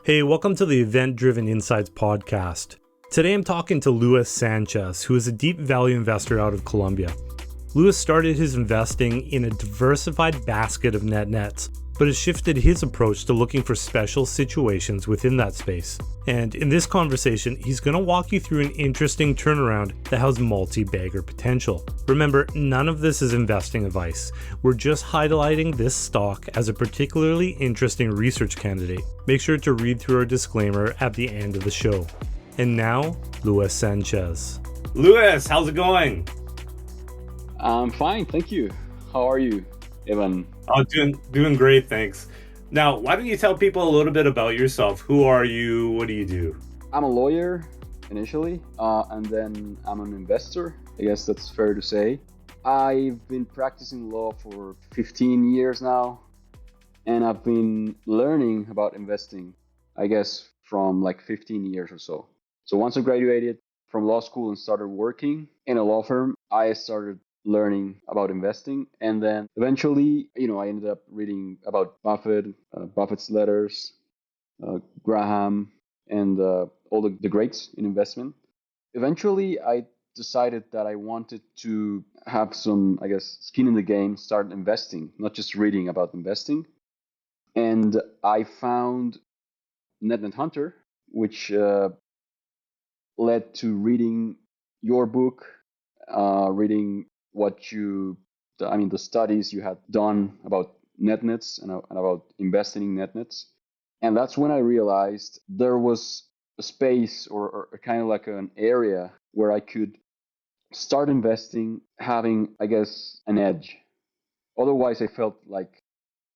Hey, welcome to the Event Driven Insights podcast. Today I'm talking to Luis Sánchez, who is a deep value investor out of Colombia. Luis started his investing in a diversified basket of net nets, but has shifted his approach to looking for special situations within that space. And in this conversation, he's going to walk you through an interesting turnaround that has multi-bagger potential. Remember, none of this is investing advice. We're just highlighting this stock as a particularly interesting research candidate. Make sure to read through our disclaimer at the end of the show. And now, Luis Sánchez. Luis, how's it going? I'm fine, thank you. How are you, Evan? Oh, doing great, thanks. Now, why don't you tell people a little bit about yourself? Who are you? What do you do? I'm a lawyer initially, and then I'm an investor. I guess that's fair to say. I've been practicing law for 15 years now, and I've been learning about investing, I guess, from like 15 years or so. So once I graduated from law school and started working in a law firm, I started learning about investing, and then eventually, I ended up reading about Buffett's letters, Graham, and all the greats in investment. Eventually, I decided that I wanted to have some, skin in the game, start investing, not just reading about investing. And I found Net Hunter, which led to reading your book, reading the studies you had done about netnets and about investing in netnets. And that's when I realized there was a space or kind of like an area where I could start investing, having, an edge. Otherwise, I felt like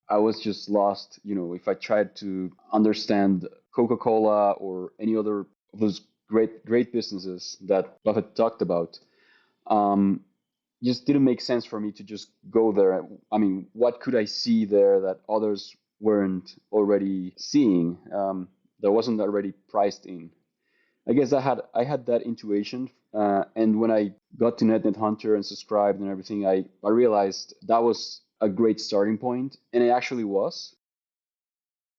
I was just lost, if I tried to understand Coca-Cola or any other of those great businesses that Buffett talked about. Just didn't make sense for me to just go there. I mean, what could I see there that others weren't already seeing? That wasn't already priced in. I guess I had that intuition, and when I got to Net Hunter and subscribed and everything, I realized that was a great starting point, and it actually was.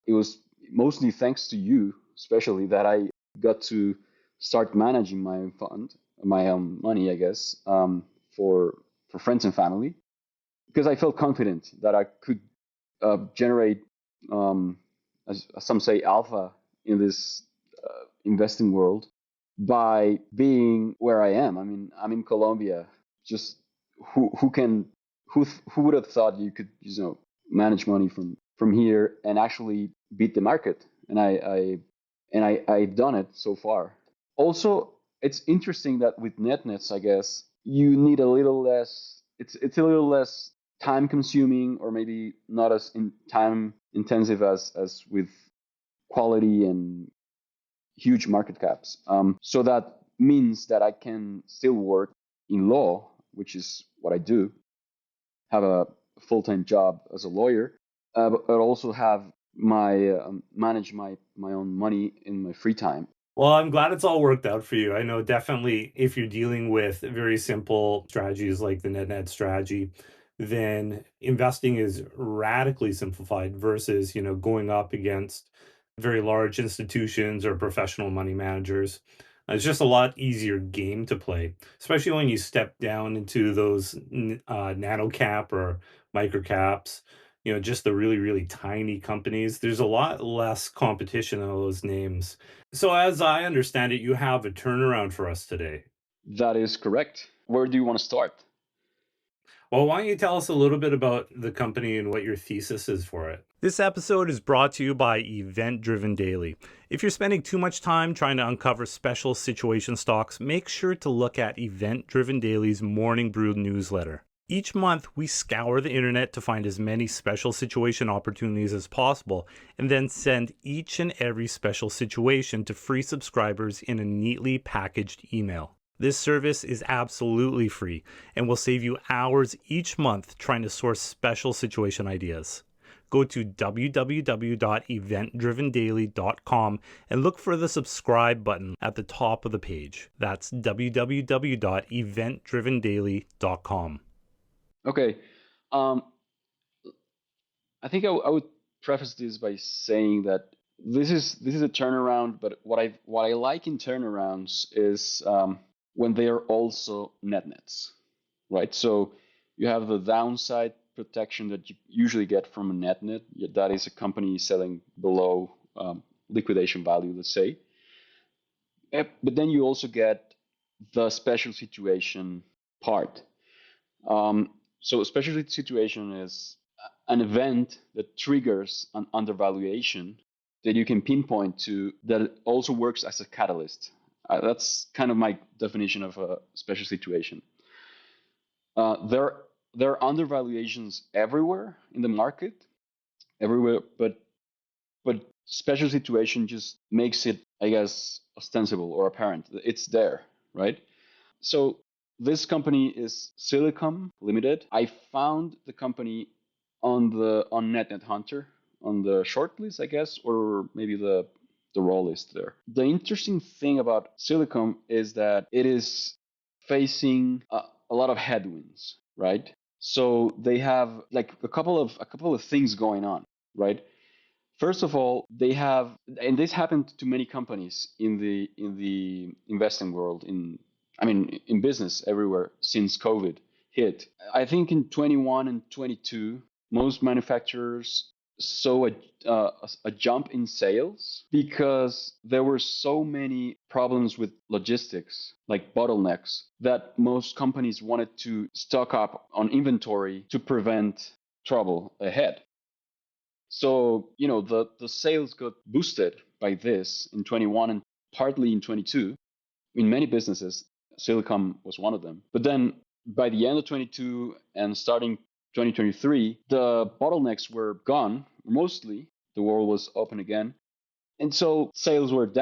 It was mostly thanks to you, especially, that I got to start managing my own fund, my own money, I guess. For friends and family, because I felt confident that I could generate, as some say, alpha in this investing world by being where I am. I mean, I'm in Colombia. Just who would have thought you could manage money from here and actually beat the market? And I've done it so far. Also, it's interesting that with netnets, I guess, you need a little less, it's a little less time consuming, or maybe not as time intensive as with quality and huge market caps. So that means that I can still work in law, which is what I do, have a full-time job as a lawyer, but also have manage my own money in my free time. Well, I'm glad it's all worked out for you. I know definitely if you're dealing with very simple strategies like the net strategy, then investing is radically simplified versus, going up against very large institutions or professional money managers. It's just a lot easier game to play, especially when you step down into those nano cap or micro caps. Just the really, really tiny companies. There's a lot less competition on those names. So as I understand it, you have a turnaround for us today. That is correct. Where do you want to start? Well, why don't you tell us a little bit about the company and what your thesis is for it? This episode is brought to you by Event Driven Daily. If you're spending too much time trying to uncover special situation stocks, make sure to look at Event Driven Daily's Morning Brew newsletter. Each month, we scour the internet to find as many special situation opportunities as possible, and then send each and every special situation to free subscribers in a neatly packaged email. This service is absolutely free and will save you hours each month trying to source special situation ideas. Go to www.eventdrivendaily.com and look for the subscribe button at the top of the page. That's www.eventdrivendaily.com. Okay. I think I would preface this by saying that this is a turnaround, but what I like in turnarounds is when they are also net nets, right? So you have the downside protection that you usually get from a net net. That is a company selling below liquidation value, let's say. But then you also get the special situation part. So a special situation is an event that triggers an undervaluation that you can pinpoint to that also works as a catalyst. That's kind of my definition of a special situation. There are undervaluations everywhere in the market, everywhere, but special situation just makes it, I guess, ostensible or apparent. It's there, right? So this company is Silicom Limited. I found the company on NetNet Hunter on the short list, I guess, or maybe the raw list there. The interesting thing about Silicom is that it is facing a lot of headwinds, right? So they have like a couple of things going on, right? First of all, they have, and this happened to many companies in the investing world, in business everywhere since COVID hit. I think in 21 and 22, most manufacturers saw a jump in sales because there were so many problems with logistics, like bottlenecks, that most companies wanted to stock up on inventory to prevent trouble ahead. So, the sales got boosted by this in 21 and partly in 22. In many businesses, Silicom was one of them. But then by the end of 22 and starting 2023, the bottlenecks were gone. Mostly the world was open again. And so sales went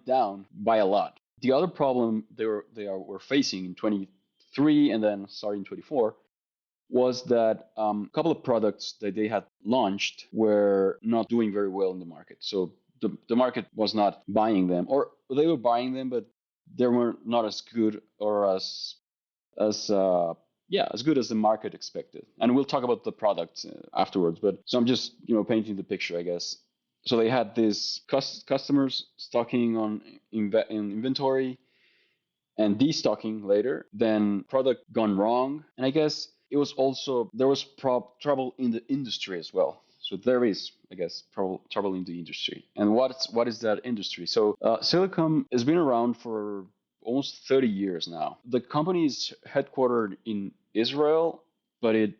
down by a lot. The other problem they were facing in 23 and then starting 24 was that a couple of products that they had launched were not doing very well in the market. So the market was not buying them, or they were buying them, but they were not as good or as good as the market expected. And we'll talk about the products afterwards. But so I'm just painting the picture, I guess. So they had these customers stocking in inventory and destocking later, then product gone wrong. And I guess it was also, there was trouble in the industry as well. So there is, I guess, trouble in the industry. And what is that industry? So Silicom has been around for almost 30 years now. The company is headquartered in Israel, but it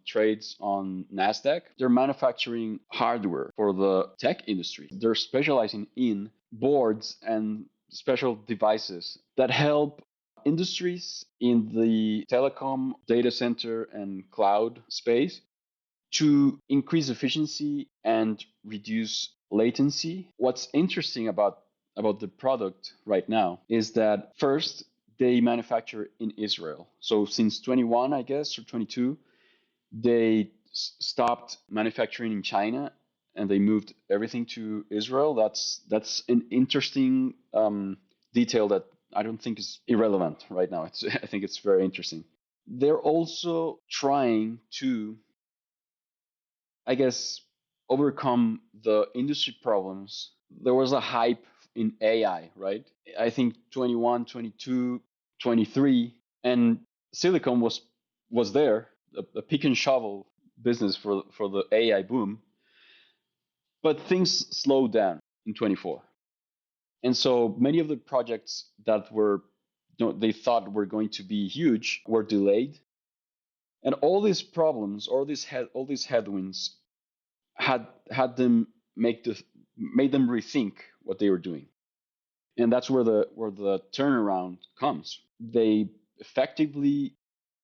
trades on NASDAQ. They're manufacturing hardware for the tech industry. They're specializing in boards and special devices that help industries in the telecom, data center, and cloud space to increase efficiency and reduce latency. What's interesting about the product right now is that first, they manufacture in Israel. So since 21, I guess, or 22, they stopped manufacturing in China and they moved everything to Israel. That's an interesting detail that I don't think is irrelevant right now. I think it's very interesting. They're also trying to, I guess, overcome the industry problems. There was a hype in AI, right? I think 21, 22, 23, and Silicon was there, a pick and shovel business for the AI boom. But things slowed down in 24. And so many of the projects that they thought were going to be huge were delayed. And all these problems, all these headwinds had them made them rethink what they were doing. And that's where the turnaround comes. They effectively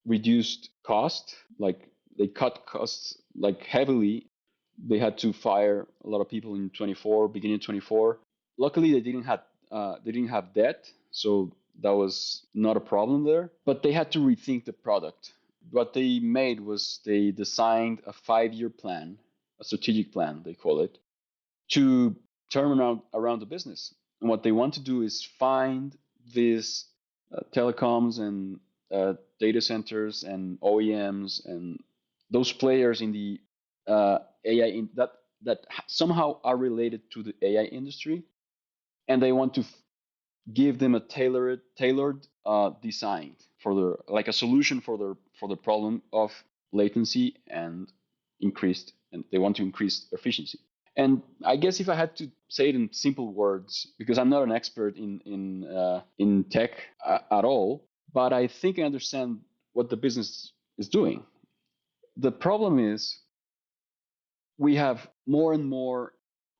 reduced cost, like they cut costs like heavily. They had to fire a lot of people in 24, beginning of 24. Luckily, they didn't have debt, so that was not a problem there. But they had to rethink the product. What they made was they designed a 5-year plan, a strategic plan, they call it, to turn around the business. And what they want to do is find these telecoms and data centers and OEMs and those players in the AI that somehow are related to the AI industry, and they want to give them a tailored design for their, like a solution for the problem of latency and they want to increase efficiency. And I guess if I had to say it in simple words, because I'm not an expert in tech at all, but I think I understand what the business is doing. The problem is we have more and more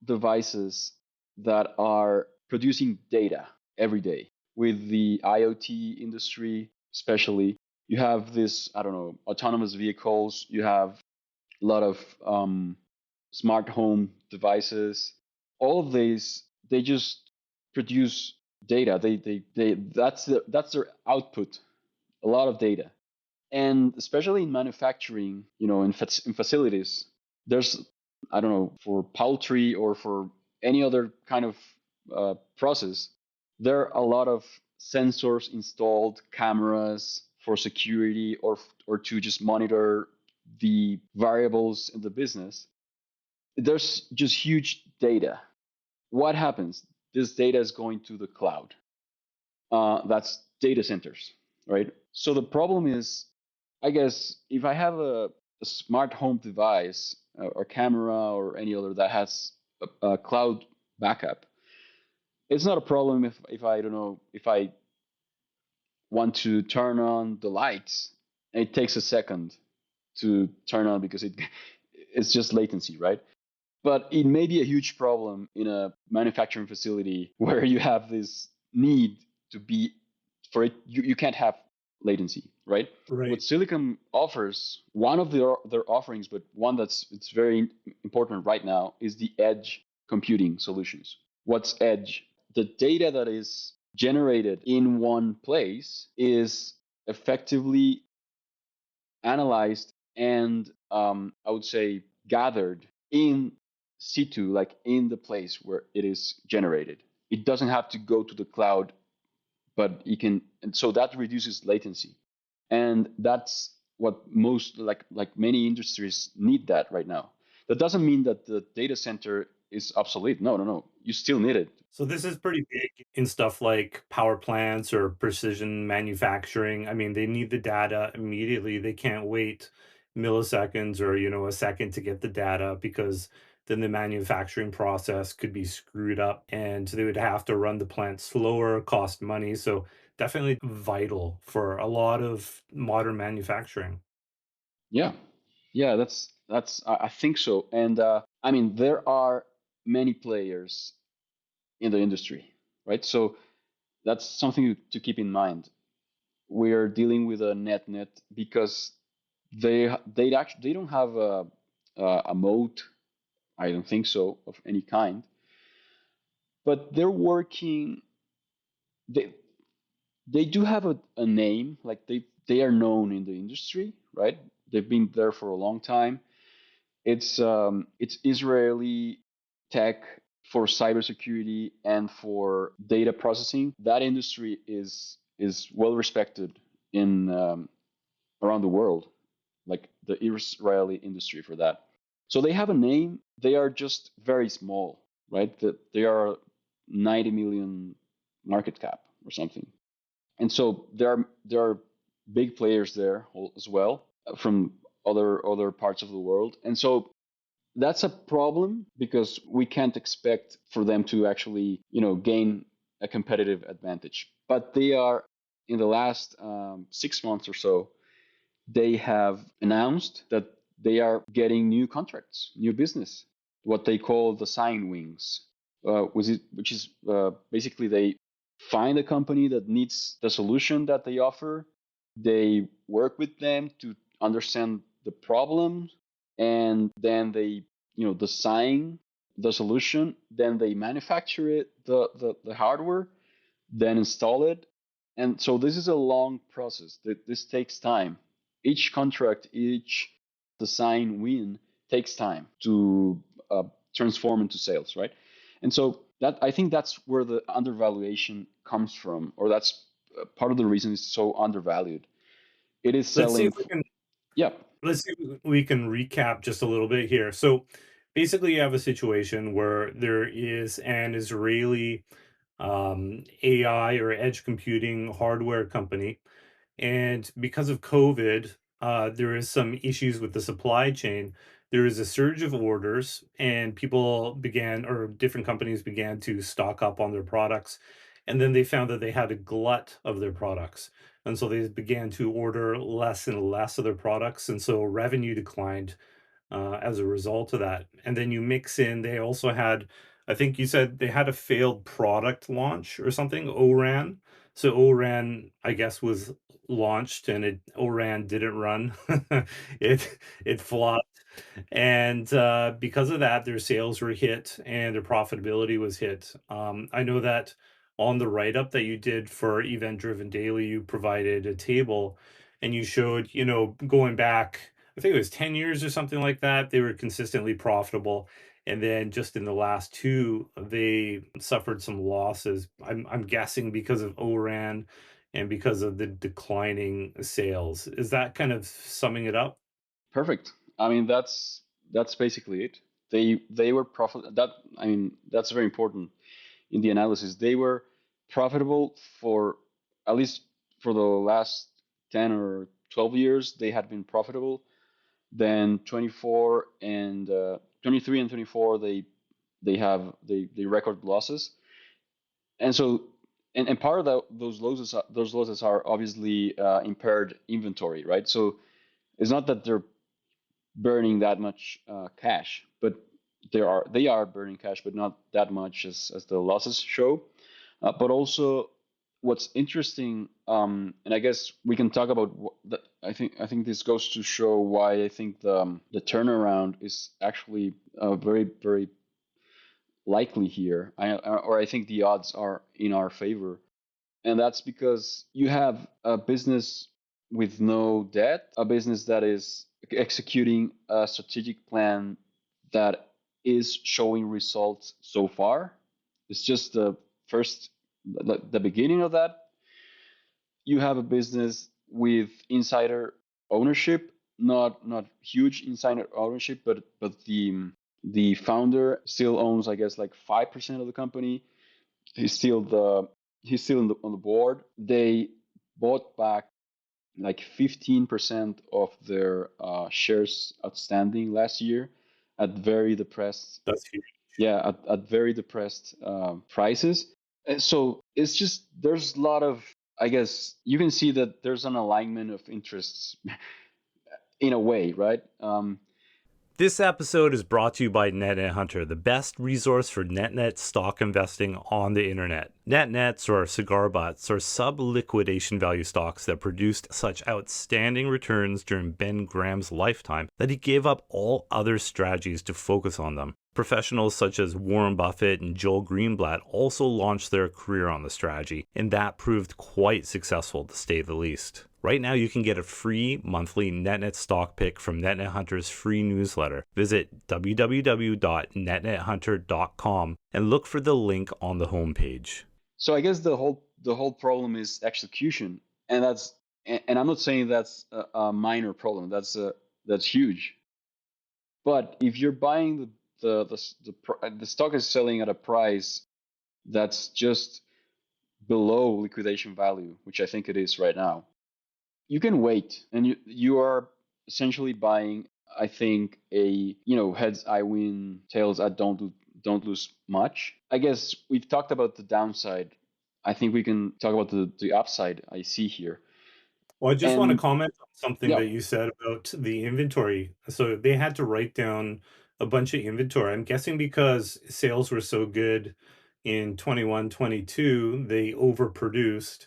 devices that are producing data every day. With the IoT industry, especially, you have this, I don't know, autonomous vehicles, you have a lot of smart home devices. All of these, they just produce data. That's their output, a lot of data. And especially in manufacturing, in facilities, there's, I don't know, for poultry or for any other kind of process, there are a lot of sensors installed, cameras for security or to just monitor the variables in the business. There's just huge data. What happens? This data is going to the cloud. That's data centers, right? So the problem is, I guess, if I have a smart home device or camera or any other that has a cloud backup, it's not a problem if I don't know, if I want to turn on the lights, it takes a second to turn on because it's just latency, right? But it may be a huge problem in a manufacturing facility where you have this need to be for it. You can't have latency, right? What Right. Silicon offers, one of their offerings, but one it's very important right now, is the edge computing solutions. What's edge? The data that is generated in one place is effectively analyzed and I would say gathered in situ, like in the place where it is generated. It doesn't have to go to the cloud, but it can, and so that reduces latency. And that's what most like many industries need that right now. That doesn't mean that the data center is obsolete. No, no, no. You still need it. So this is pretty big in stuff like power plants or precision manufacturing. I mean, they need the data immediately. They can't wait milliseconds or, a second to get the data because then the manufacturing process could be screwed up and they would have to run the plant slower, cost money. So definitely vital for a lot of modern manufacturing. Yeah, yeah. That's I think so. And I mean, there are many players in the industry, right? So that's something to keep in mind. We are dealing with a net because they don't have a moat. I don't think so of any kind, but they're working. They they do have a name, like they are known in the industry, right? They've been there for a long time. It's Israeli tech for cybersecurity and for data processing. That industry is well respected in around the world, like the Israeli industry for that. So they have a name. They are just very small, right? That they are 90 million market cap or something. And so there are big players there as well from other parts of the world. And so that's a problem because we can't expect for them to actually gain a competitive advantage. But they are, in the last 6 months or so, they have announced that they are getting new contracts, new business, what they call the sign wings, which is basically they find a company that needs the solution that they offer. They work with them to understand the problem, and then they design the solution. Then they manufacture it, the hardware, then install it. And so this is a long process. This takes time. Each contract, each design win takes time to transform into sales, right? And so that I think that's where the undervaluation comes from, or that's part of the reason it's so undervalued. It is Let's see if selling. we can Yeah. let's see if we can recap just a little bit here. So basically you have a situation where there is an Israeli AI or edge computing hardware company. And because of COVID, there is some issues with the supply chain. There is a surge of orders, and people began, or different companies began to stock up on their products. And then they found that they had a glut of their products. And so they began to order less and less of their products. And so revenue declined as a result of that. And then you mix in, they also had, I think you said they had a failed product launch or something, ORAN. So ORAN, I guess, was launched and ORAN didn't run. it flopped. And because of that, their sales were hit and their profitability was hit. I know that on the write up that you did for Event Driven Daily, you provided a table and you showed, going back, I think it was 10 years or something like that, they were consistently profitable. And then just in the last two, they suffered some losses. I'm guessing because of ORAN and because of the declining sales. Is that kind of summing it up? Perfect. I mean, that's basically it. They were profit. That I mean, that's very important in the analysis. They were profitable for at least for the last 10 or 12 years. They had been profitable. Then 24 and 23 and 24, they record losses. And so and part of those losses are obviously impaired inventory, right? So it's not that they're burning that much cash, but they are burning cash, but not that much as the losses show. But also, what's interesting, and I guess we can talk about that. I think this goes to show why I think the turnaround is actually very very likely here. I think the odds are in our favor, and that's because you have a business with no debt, a business that is executing a strategic plan that is showing results so far. It's just the beginning of that. You have a business with insider ownership, not huge insider ownership, but the founder still owns, I guess, like 5% of the company. He's still the he's still on the board. They bought back like 15% of their shares outstanding last year at very depressed, That's huge. yeah, at very depressed prices. And so it's just there's a lot of, I guess you can see that there's an alignment of interests in a way, right? This episode is brought to you by NetNet Hunter, the best resource for NetNet stock investing on the internet. NetNets, or cigar butts, are sub-liquidation value stocks that produced such outstanding returns during Ben Graham's lifetime that he gave up all other strategies to focus on them. Professionals such as Warren Buffett and Joel Greenblatt also launched their career on the strategy, and that proved quite successful to say the least. Right now, you can get a free monthly NetNet stock pick from NetNet Hunter's free newsletter. Visit www.netnethunter.com and look for the link on the homepage. So I guess the whole problem is execution, and I'm not saying that's a minor problem. That's huge. But if you're buying the stock is selling at a price that's just below liquidation value, which I think it is right now, you can wait, and you are essentially buying, I think, a heads I win, tails I don't lose much. I guess we've talked about the downside. I think we can talk about the upside I see here. Well, I just want to And comment on something yeah, that you said about the inventory. So they had to write down a bunch of inventory. I'm guessing because sales were so good in 21, 22, they overproduced.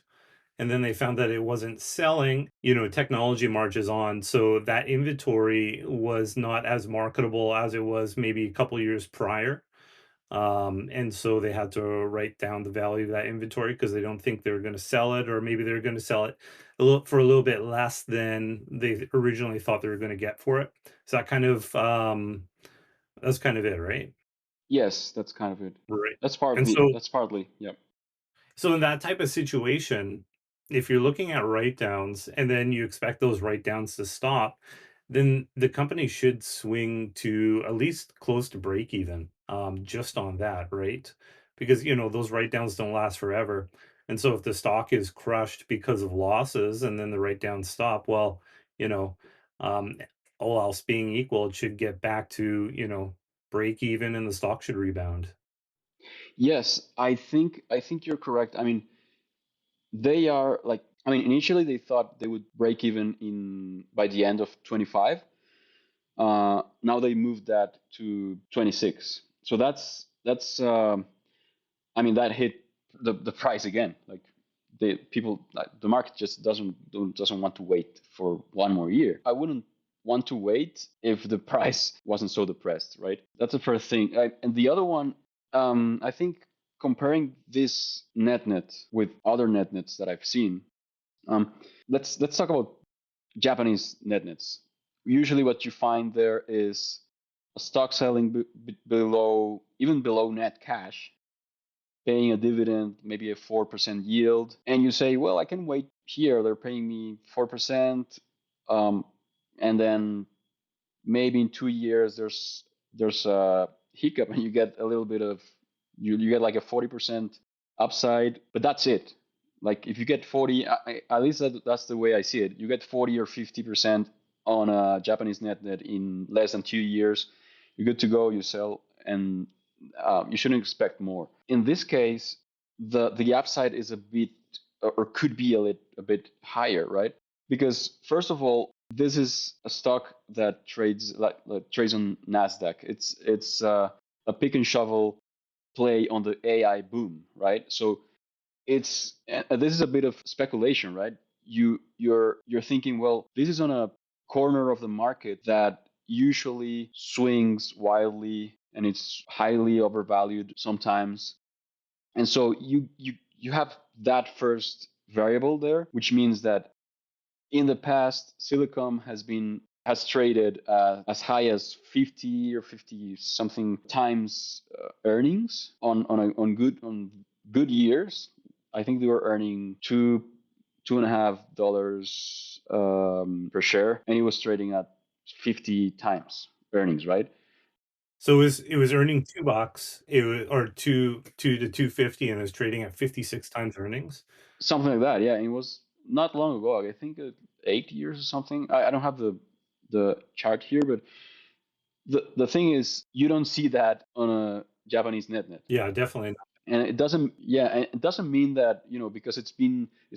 And then they found that it wasn't selling, technology marches on. So that inventory was not as marketable as it was maybe a couple years prior. And so they had to write down the value of that inventory because they don't think they're going to sell it, or maybe they're going to sell it for a little bit less than they originally thought they were going to get for it. So that's kind of it, right? yes, that's kind of it. Right. That's And partly. so That's partly. Yeah. so in that type of situation, if you're looking at write downs and then you expect those write downs to stop, then the company should swing to at least close to break even, just on that, right? Because, those write downs don't last forever. And so if the stock is crushed because of losses and then the write downs stop, well, you know, um, all else being equal, it should get back to, break even and the stock should rebound. Yes, I think you're correct. I mean, they are like, I mean, initially they thought they would break even in by the end of 25. Now they moved that to 26. So that's I mean, that hit the price again. Like the market just doesn't want to wait for one more year. I wouldn't want to wait if the price wasn't so depressed, right? That's the first thing. And the other one, I think comparing this net with other nets that I've seen, um, let's talk about Japanese nets. Usually, what you find there is a stock selling below, even below net cash, paying a dividend, maybe a 4% yield, and you say, well, I can wait here. They're paying me 4%, um, and then maybe in 2 years there's a hiccup, and you get a little bit of you get like a 40% upside, but that's it. Like if you get 40, at least that's the way I see it. You get 40 or 50% on a Japanese net in less than 2 years. You're good to go. You sell, and you shouldn't expect more. In this case, the upside is a bit, or could be a bit higher, right? Because first of all, this is a stock that trades on Nasdaq. It's a pick and shovel play on the AI boom, right? So it's this is a bit of speculation, right? You're thinking, well, this is on a corner of the market that usually swings wildly and it's highly overvalued sometimes, and so you have that first variable there, which means that in the past, Silicon has traded as high as 50 or 50 something times earnings on good years. I think they were earning $2.50 per share, and it was trading at 50 times earnings, right? So it was earning $2, it was, or two to 250, and it was trading at 56 times earnings. Something like that. Yeah, and it was not long ago. I think 8 years or something. I don't have the chart here, but the thing is, you don't see that on a Japanese net, Yeah, definitely. and it doesn't. Yeah, and it doesn't mean that because it's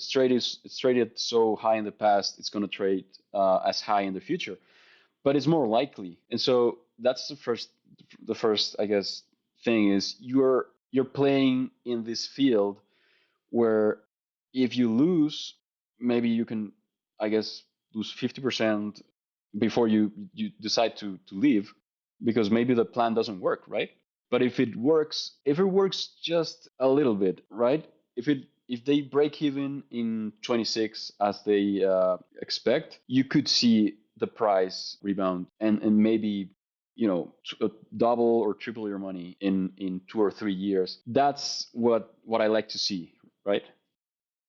traded so high in the past, it's going to trade as high in the future, but it's more likely. And so that's the first I guess thing is you're playing in this field where if you lose, maybe you can, I guess, lose 50% before you decide to leave, because maybe the plan doesn't work, right? But if it works just a little bit, right? If they break even in 26 as they expect, you could see the price rebound, and maybe double or triple your money in 2 or 3 years. That's what I like to see, right?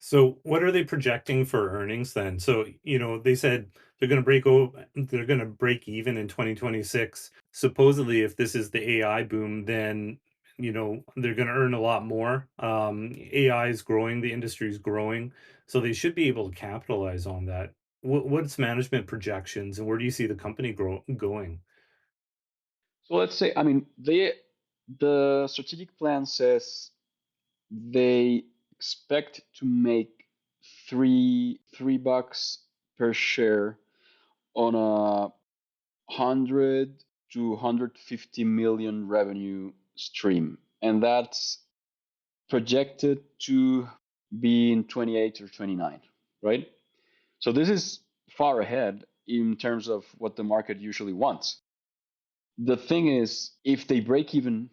So what are they projecting for earnings then? So, they said they're going to break even in 2026. Supposedly, if this is the AI boom, then, they're going to earn a lot more. AI is growing, the industry is growing, so they should be able to capitalize on that. What's management projections, and where do you see the company going? So let's say, I mean, the strategic plan says they expect to make three bucks per share on a 100 to 150 million revenue stream, and that's projected to be in 28 or 29, right? So this is far ahead in terms of what the market usually wants. The thing is, if they break even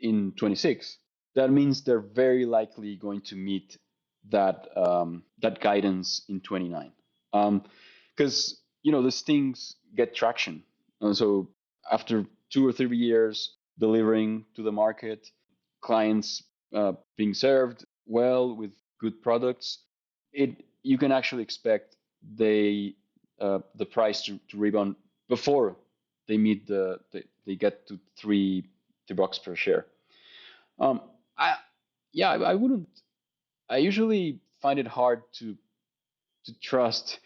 in 26, that means they're very likely going to meet that guidance in 29. Because these things get traction, and so after 2 or 3 years delivering to the market, clients being served well with good products, it you can actually expect they the price to rebound before they meet they get to $3 per share. I yeah, I wouldn't. I usually find it hard to trust,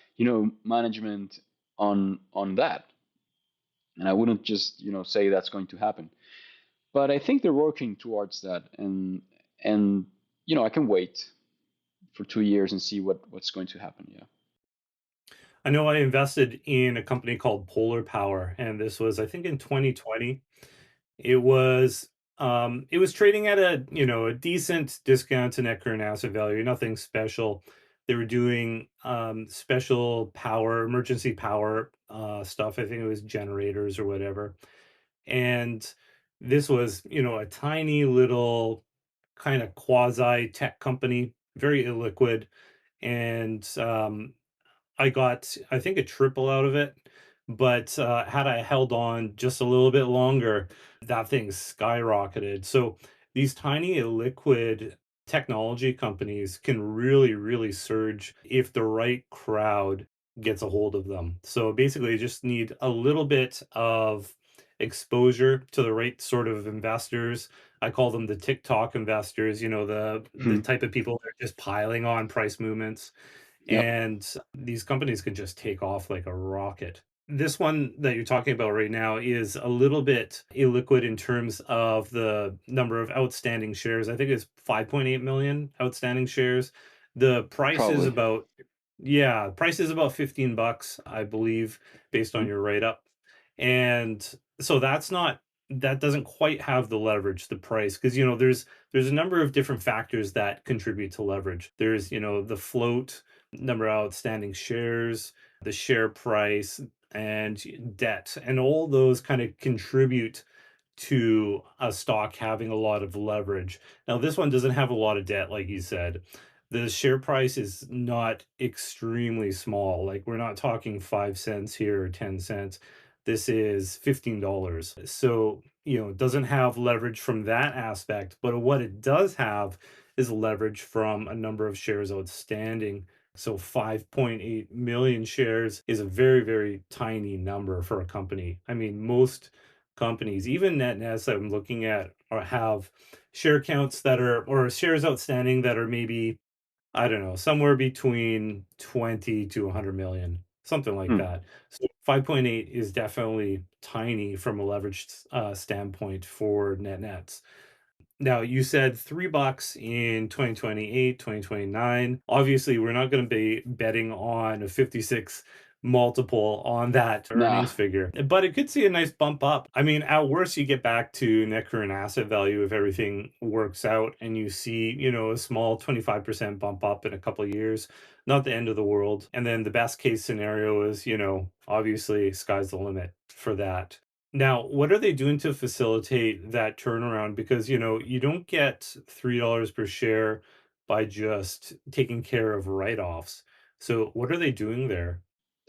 management on that, and I wouldn't just say that's going to happen. But I think they're working towards that, and I can wait for 2 years and see what's going to happen. Yeah. I know I invested in a company called Polar Power, and this was, I think, in 2020. It was trading at a decent discount to net current asset value, nothing special. They were doing special power, emergency power stuff. I think it was generators or whatever. And this was, a tiny little kind of quasi tech company, very illiquid. And I got, I think, a triple out of it. But had I held on just a little bit longer, that thing skyrocketed. So these tiny illiquid technology companies can really, really surge if the right crowd gets a hold of them. So basically, you just need a little bit of exposure to the right sort of investors. I call them the TikTok investors, the Hmm. type of people that are just piling on price movements, Yep. and these companies can just take off like a rocket. This one that you're talking about right now is a little bit illiquid in terms of the number of outstanding shares. I think it's 5.8 million outstanding shares. The price is Probably. about, yeah, price is about $15, I believe, based on Hmm. your write-up. And so that doesn't quite have the leverage, the price, because there's a number of different factors that contribute to leverage. There's, the float, number of outstanding shares, the share price, and debt. And all those kind of contribute to a stock having a lot of leverage. Now, this one doesn't have a lot of debt, like you said. The share price is not extremely small. Like, we're not talking 5 cents here or 10 cents. This is $15. So, it doesn't have leverage from that aspect. But what it does have is leverage from a number of shares outstanding. So 5.8 million shares is a very, very tiny number for a company. I mean, most companies, even NetNets I'm looking at, have share counts that are, or shares outstanding that are maybe, I don't know, somewhere between 20 to 100 million, something like Hmm. that. So 5.8 is definitely tiny from a leverage standpoint for NetNets. Now, you said $3 in 2028, 2029. Obviously, we're not going to be betting on a 56 multiple on that Nah. earnings figure, but it could see a nice bump up. I mean, at worst, you get back to net current asset value if everything works out and you see, a small 25% bump up in a couple of years. Not the end of the world. And then the best case scenario is, obviously, sky's the limit for that. Now, what are they doing to facilitate that turnaround? Because, you don't get $3 per share by just taking care of write-offs. So what are they doing there?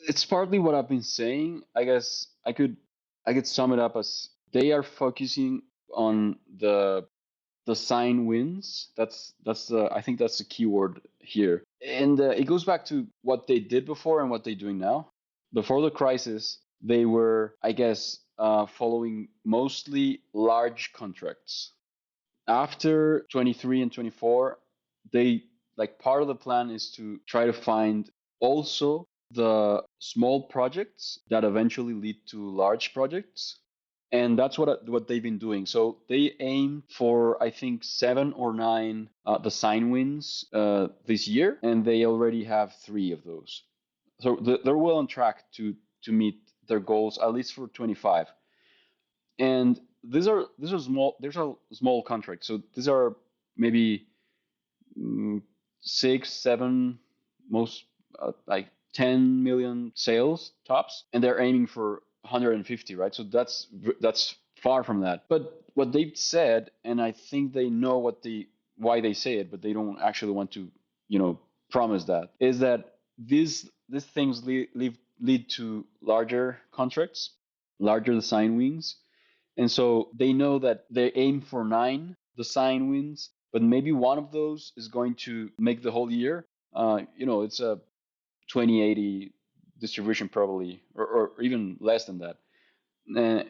It's partly what I've been saying. I guess I could sum it up as they are focusing on the sign wins. That's the I think that's the key word here. And it goes back to what they did before and what they're doing now. Before the crisis, they were, I guess, following mostly large contracts. After 23 and 24, they like part of the plan is to try to find also the small projects that eventually lead to large projects, and that's what they've been doing. So they aim for, I think, 7 or 9 the sign wins this year, and they already have 3 of those. So they're well on track to meet their goals, at least for 25. And these are small contracts. So these are maybe 6, 7, most like 10 million sales tops, and they're aiming for 150, right? So that's far from that. But what they've said, and I think they know why they say it, but they don't actually want to, promise that, is that these things lead to larger contracts, larger design wins, and so they know that they aim for 9 design wins, but maybe one of those is going to make the whole year. It's a 2080 distribution probably, or even less than that. Uh,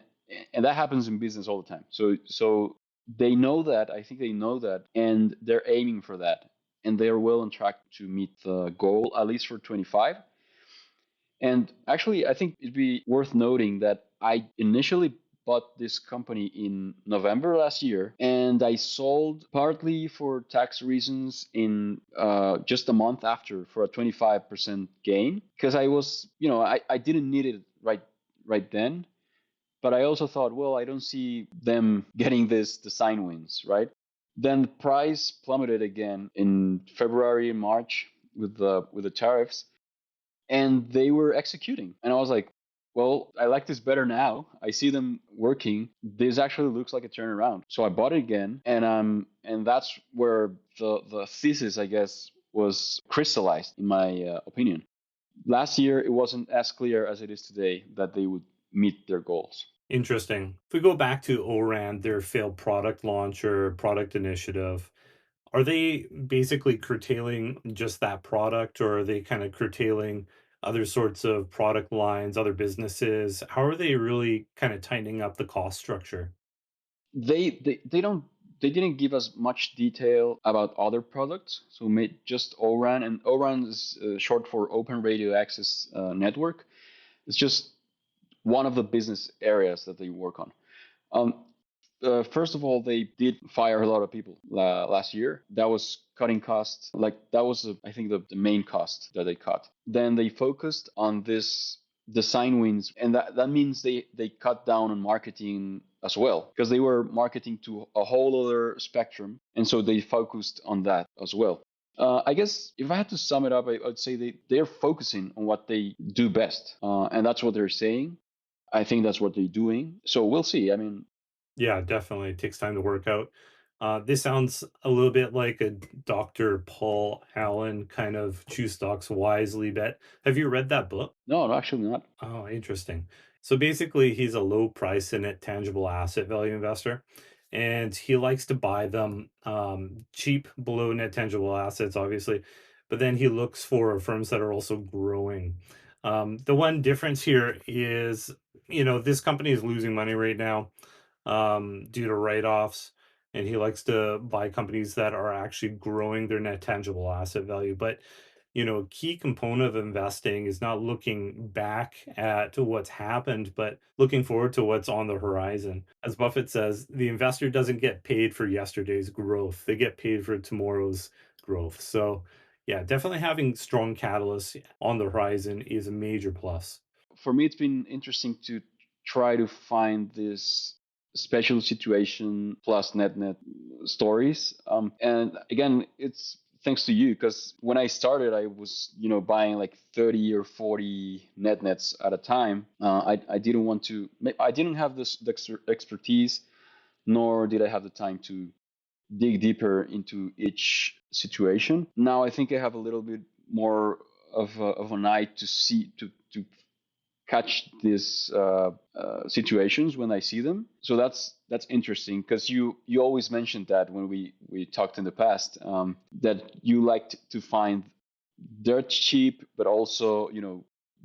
and that happens in business all the time. So they know that. I think they know that, and they're aiming for that, and they are well on track to meet the goal at least for 25. And actually, I think it'd be worth noting that I initially bought this company in November last year, and I sold partly for tax reasons in just a month after for a 25% gain because I was, I didn't need it right then, but I also thought, well, I don't see them getting this design wins, right? Then the price plummeted again in February and March with the tariffs, and they were executing. And I was like, well, I like this better now. I see them working. This actually looks like a turnaround. So I bought it again, and that's where the thesis, I guess, was crystallized in my opinion. Last year, it wasn't as clear as it is today that they would meet their goals. Interesting. If we go back to ORAN, their failed product launch or product initiative, are they basically curtailing just that product, or are they kind of curtailing other sorts of product lines, other businesses? How are they really kind of tightening up the cost structure? They didn't give us much detail about other products, so made just ORAN, and ORAN is short for Open Radio Access Network. It's just one of the business areas that they work on. Um, First of all, they did fire a lot of people last year. That was cutting costs. Like that was, I think, the main cost that they cut. Then they focused on this design wins, and that means they cut down on marketing as well because they were marketing to a whole other spectrum, and so they focused on that as well. I guess if I had to sum it up, I would say they're focusing on what they do best, and that's what they're saying. I think that's what they're doing. So we'll see. I mean, Yeah, definitely. It takes time to work out. This sounds a little bit like a Dr. Paul Allen kind of choose stocks wisely bet. Have you read that book? no, actually not. Oh, interesting. So basically, he's a low price and net tangible asset value investor, and he likes to buy them cheap below net tangible assets, obviously, but then he looks for firms that are also growing. The one difference here is, this company is losing money right now due to write-offs, and he likes to buy companies that are actually growing their net tangible asset value. But a key component of investing is not looking back at what's happened, but looking forward to what's on the horizon. As Buffett says, the investor doesn't get paid for yesterday's growth, they get paid for tomorrow's growth. So, yeah, definitely having strong catalysts on the horizon is a major plus. For me, it's been interesting to try to find this special situation plus net stories. And again, it's thanks to you because when I started, I was buying like 30 or 40 nets at a time. I didn't want to. I didn't have this expertise, nor did I have the time to dig deeper into each situation. Now I think I have a little bit more of an eye to see to catch these situations when I see them. So that's interesting because you always mentioned that when we talked in the past, that you liked to find dirt cheap, but also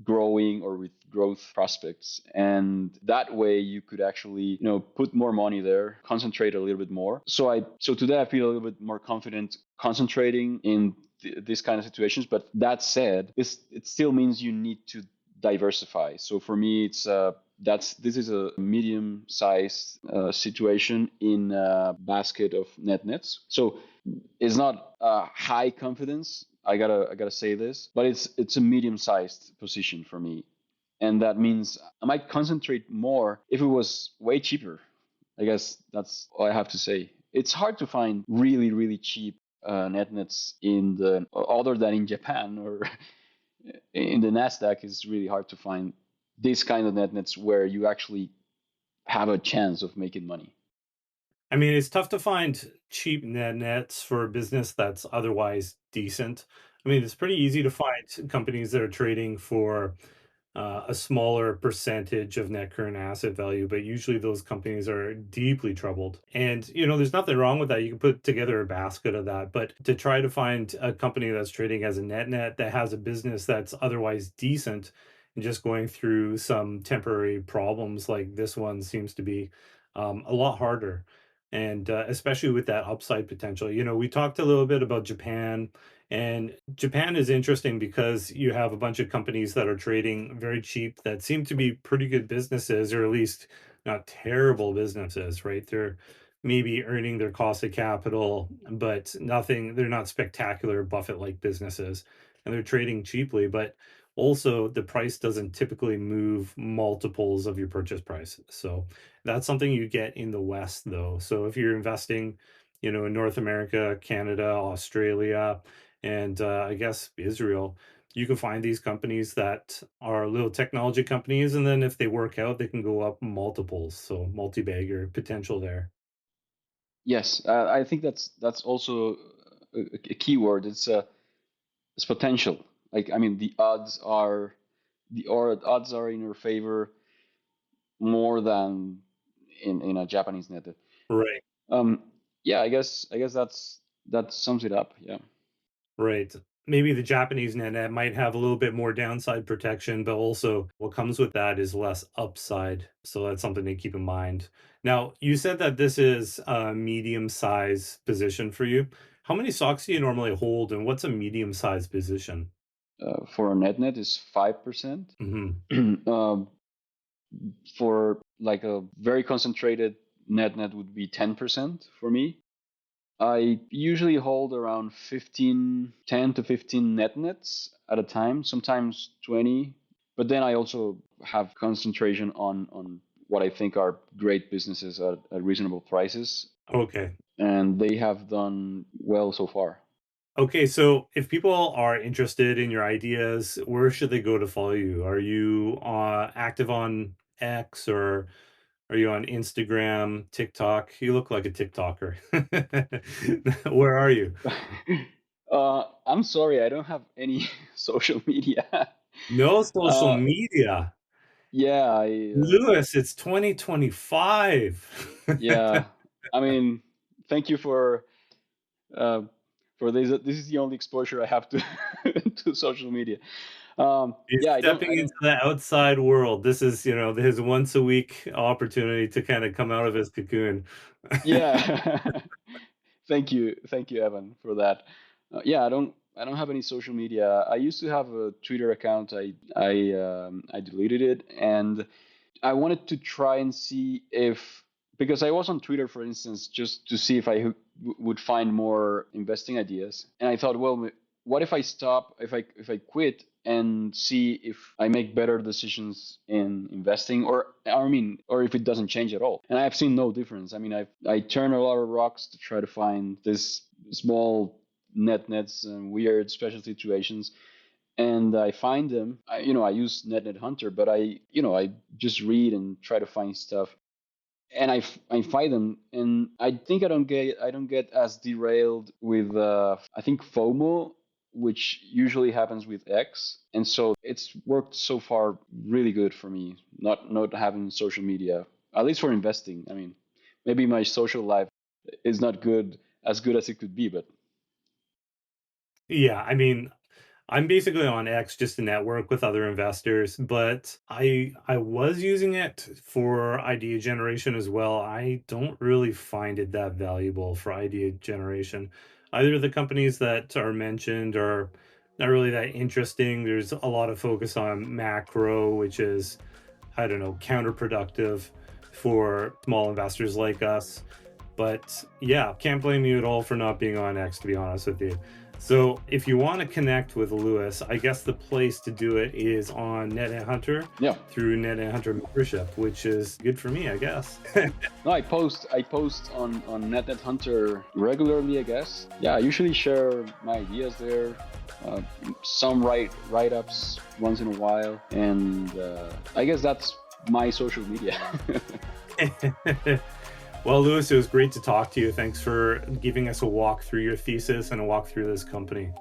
growing or with growth prospects, and that way you could actually put more money there, concentrate a little bit more. So today I feel a little bit more confident concentrating in these kind of situations. But that said, it still means you need to diversify. So for me, it's this is a medium-sized situation in a basket of nets. So it's not high confidence. I gotta say this, but it's a medium-sized position for me, and that means I might concentrate more if it was way cheaper. I guess that's all I have to say. It's hard to find really cheap nets in the other than in Japan or in the Nasdaq. Is really hard to find this kind of nets where you actually have a chance of making money. I mean, it's tough to find cheap nets for a business that's otherwise decent. I mean, it's pretty easy to find companies that are trading for a smaller percentage of net current asset value, but usually those companies are deeply troubled. And, there's nothing wrong with that. You can put together a basket of that. But to try to find a company that's trading as a net that has a business that's otherwise decent and just going through some temporary problems like this one seems to be a lot harder. And especially with that upside potential. We talked a little bit about Japan, and Japan is interesting because you have a bunch of companies that are trading very cheap that seem to be pretty good businesses, or at least not terrible businesses, right? They're maybe earning their cost of capital, but they're not spectacular Buffett-like businesses, and they're trading cheaply, but also the price doesn't typically move multiples of your purchase price. So that's something you get in the West, though. So if you're investing, in North America, Canada, Australia, and I guess Israel, you can find these companies that are little technology companies, and then if they work out, they can go up multiples. So multi-bagger potential there. Yes, I think that's also a key word. It's potential. Like, I mean, the odds are in your favor more than in a Japanese net. Right. Um, yeah, I guess that sums it up. Yeah. Right. Maybe the Japanese net might have a little bit more downside protection, but also what comes with that is less upside. So that's something to keep in mind. Now, you said that this is a medium size position for you. How many stocks do you normally hold, and what's a medium sized position? For a net is 5%. Hmm. um, for like a very concentrated net would be 10% for me. I usually hold around 10 to 15 nets at a time, sometimes 20. But then I also have concentration on what I think are great businesses at reasonable prices, Okay. and they have done well so far. Okay, so if people are interested in your ideas, where should they go to follow you? Are you active on X, or are you on Instagram, TikTok? You look like a TikToker. Where are you? I'm sorry, I don't have any social media. No social uh, media. yeah, Lewis, it's 2025. yeah. I mean, thank you uh, for this. This is the only exposure I have to to social media. He's Yeah, stepping I into don't. the outside world. This is, his once a week opportunity to kind of come out of his cocoon. Yeah, thank you, Evan, for that. Yeah, I don't have any social media. I used to have a Twitter account. I deleted it, and I wanted to try and see if, because I was on Twitter, for instance, just to see if I would find more investing ideas. And I thought, well, what if I stop, if I quit and see if I make better decisions in investing, or if it doesn't change at all. And I've seen no difference. I mean, I turn a lot of rocks to try to find this small nets and weird special situations, and I find them. I use NetNet Hunter, but I just read and try to find stuff, and I find them, and I think I don't get as derailed with I think FOMO, which usually happens with X, and so it's worked so far really good for me. Not having social media, at least for investing. I mean, maybe my social life is not as good as it could be, but Yeah, I mean, I'm basically on X just to network with other investors, but I was using it for idea generation as well. I don't really find it that valuable for idea generation. Either the companies that are mentioned are not really that interesting. There's a lot of focus on macro, which is, I don't know, counterproductive for small investors like us. But yeah, can't blame you at all for not being on X, to be honest with you. So if you want to connect with Lewis, I guess the place to do it is on NetNet Hunter yeah. through NetNet Hunter membership, which is good for me, I guess. No, I post on NetNet Hunter regularly, I guess. Yeah, I usually share my ideas there. Uh, some write-ups once in a while, and I guess that's my social media. Well, Lewis, it was great to talk to you. Thanks for giving us a walk through your thesis and a walk through this company.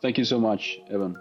Thank you so much, Evan.